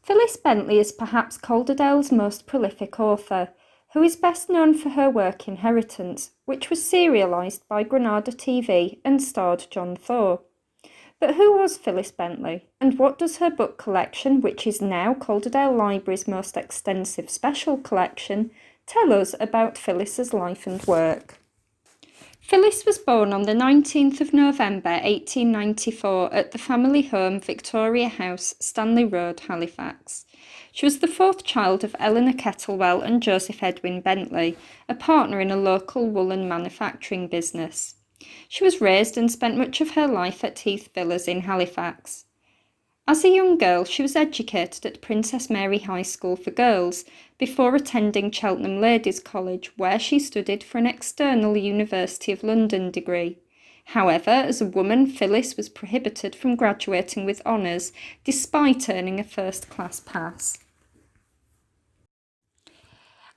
Phyllis Bentley is perhaps Calderdale's most prolific author, who is best known for her work Inheritance, which was serialised by Granada TV and starred John Thor. But who was Phyllis Bentley, and what does her book collection, which is now Calderdale Library's most extensive special collection, tell us about Phyllis's life and work? Phyllis was born on the 19th of November 1894 at the family home Victoria House, Stanley Road, Halifax. She was the fourth child of Eleanor Kettlewell and Joseph Edwin Bentley, a partner in a local woolen manufacturing business. She was raised and spent much of her life at Heath Villas in Halifax. As a young girl, she was educated at Princess Mary High School for Girls before attending Cheltenham Ladies' College, where she studied for an external University of London degree. However, as a woman, Phyllis was prohibited from graduating with honours, despite earning a first-class pass.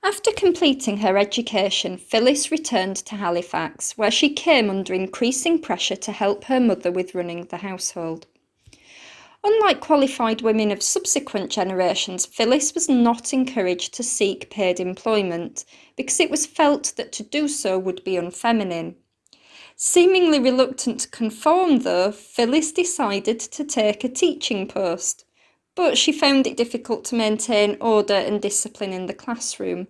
After completing her education, Phyllis returned to Halifax, where she came under increasing pressure to help her mother with running the household. Unlike qualified women of subsequent generations, Phyllis was not encouraged to seek paid employment because it was felt that to do so would be unfeminine. Seemingly reluctant to conform, though, Phyllis decided to take a teaching post, but she found it difficult to maintain order and discipline in the classroom,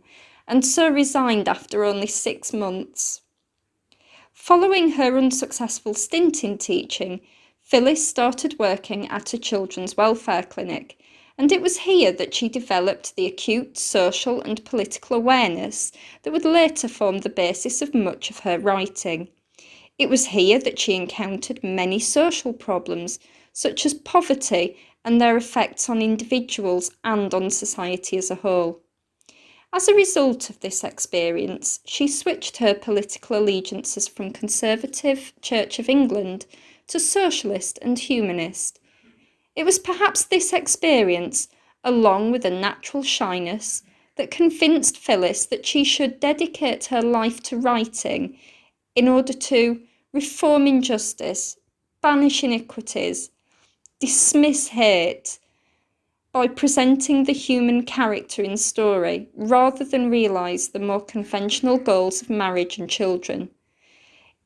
and so resigned after only 6 months. Following her unsuccessful stint in teaching, Phyllis started working at a children's welfare clinic, and it was here that she developed the acute social and political awareness that would later form the basis of much of her writing. It was here that she encountered many social problems, such as poverty and their effects on individuals and on society as a whole. As a result of this experience, she switched her political allegiances from Conservative Church of England to socialist and humanist. It was perhaps this experience, along with a natural shyness, that convinced Phyllis that she should dedicate her life to writing in order to reform injustice, banish iniquities, dismiss hate, by presenting the human character in story rather than realise the more conventional goals of marriage and children.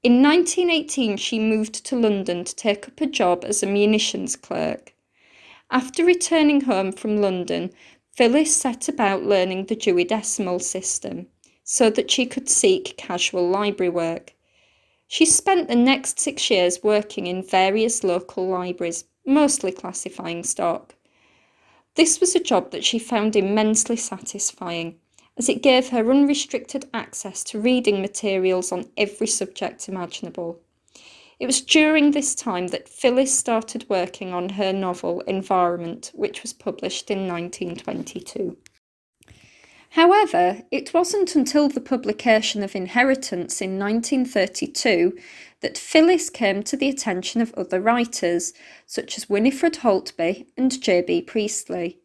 In 1918, she moved to London to take up a job as a munitions clerk. After returning home from London, Phyllis set about learning the Dewey Decimal System so that she could seek casual library work. She spent the next 6 years working in various local libraries, mostly classifying stock. This was a job that she found immensely satisfying, as it gave her unrestricted access to reading materials on every subject imaginable. It was during this time that Phyllis started working on her novel Environment, which was published in 1922. However, it wasn't until the publication of Inheritance in 1932 that Phyllis came to the attention of other writers, such as Winifred Holtby and J.B. Priestley.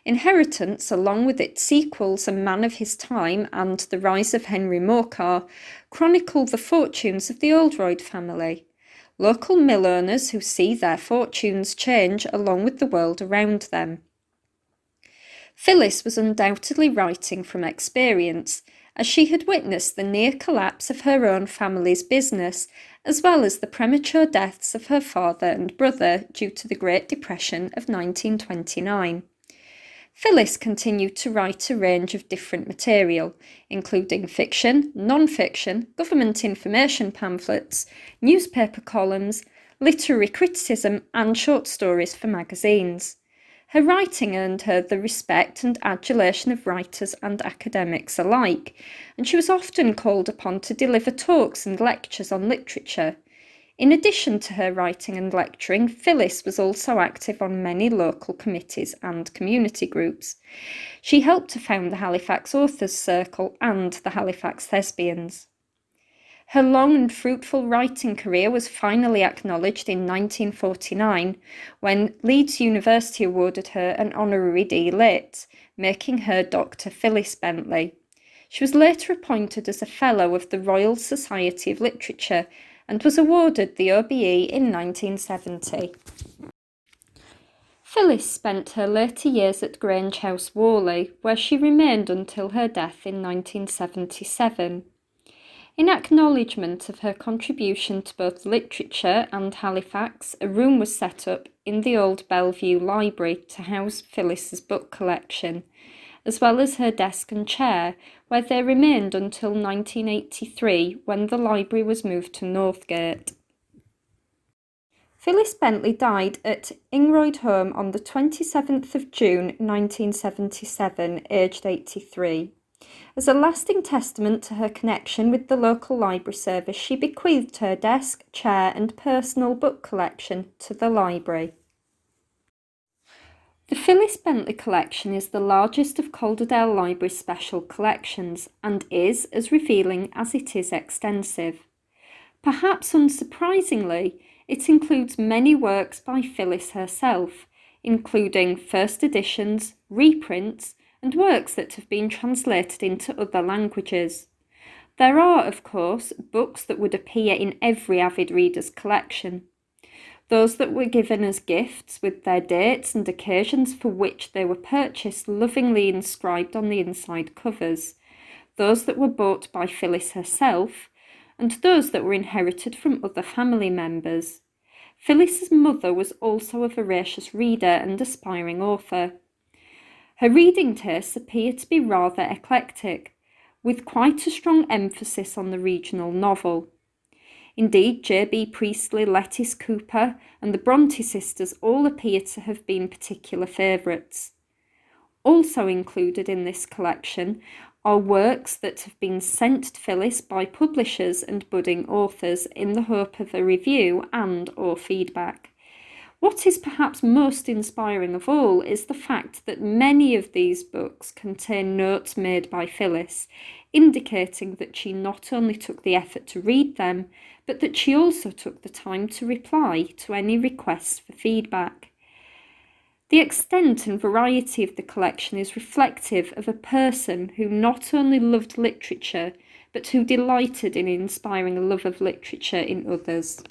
Inheritance, along with its sequels A Man of His Time and The Rise of Henry Morcar, chronicle the fortunes of the Oldroyd family, local mill owners who see their fortunes change along with the world around them. Phyllis was undoubtedly writing from experience, as she had witnessed the near collapse of her own family's business, as well as the premature deaths of her father and brother due to the Great Depression of 1929. Phyllis continued to write a range of different material, including fiction, non-fiction, government information pamphlets, newspaper columns, literary criticism, and short stories for magazines. Her writing earned her the respect and adulation of writers and academics alike, and she was often called upon to deliver talks and lectures on literature. In addition to her writing and lecturing, Phyllis was also active on many local committees and community groups. She helped to found the Halifax Authors Circle and the Halifax Thespians. Her long and fruitful writing career was finally acknowledged in 1949 when Leeds University awarded her an honorary D.Litt, making her Dr. Phyllis Bentley. She was later appointed as a Fellow of the Royal Society of Literature and was awarded the OBE in 1970. Phyllis spent her later years at Grange House, Worley, where she remained until her death in 1977. In acknowledgement of her contribution to both literature and Halifax, a room was set up in the old Bellevue Library to house Phyllis's book collection, as well as her desk and chair, where they remained until 1983, when the library was moved to Northgate. Phyllis Bentley died at Ingroyd Home on the 27th of June 1977, aged 83. As a lasting testament to her connection with the local library service, she bequeathed her desk, chair and personal book collection to the library. The Phyllis Bentley Collection is the largest of Calderdale Library's special collections and is as revealing as it is extensive. Perhaps unsurprisingly, it includes many works by Phyllis herself, including first editions, reprints, and works that have been translated into other languages. There are, of course, books that would appear in every avid reader's collection. Those that were given as gifts with their dates and occasions for which they were purchased lovingly inscribed on the inside covers, those that were bought by Phyllis herself, and those that were inherited from other family members. Phyllis's mother was also a voracious reader and aspiring author. Her reading tastes appear to be rather eclectic, with quite a strong emphasis on the regional novel. Indeed, J.B. Priestley, Lettice Cooper, and the Bronte sisters all appear to have been particular favourites. Also included in this collection are works that have been sent to Phyllis by publishers and budding authors in the hope of a review and/or feedback. What is perhaps most inspiring of all is the fact that many of these books contain notes made by Phyllis, indicating that she not only took the effort to read them, but that she also took the time to reply to any requests for feedback. The extent and variety of the collection is reflective of a person who not only loved literature, but who delighted in inspiring a love of literature in others.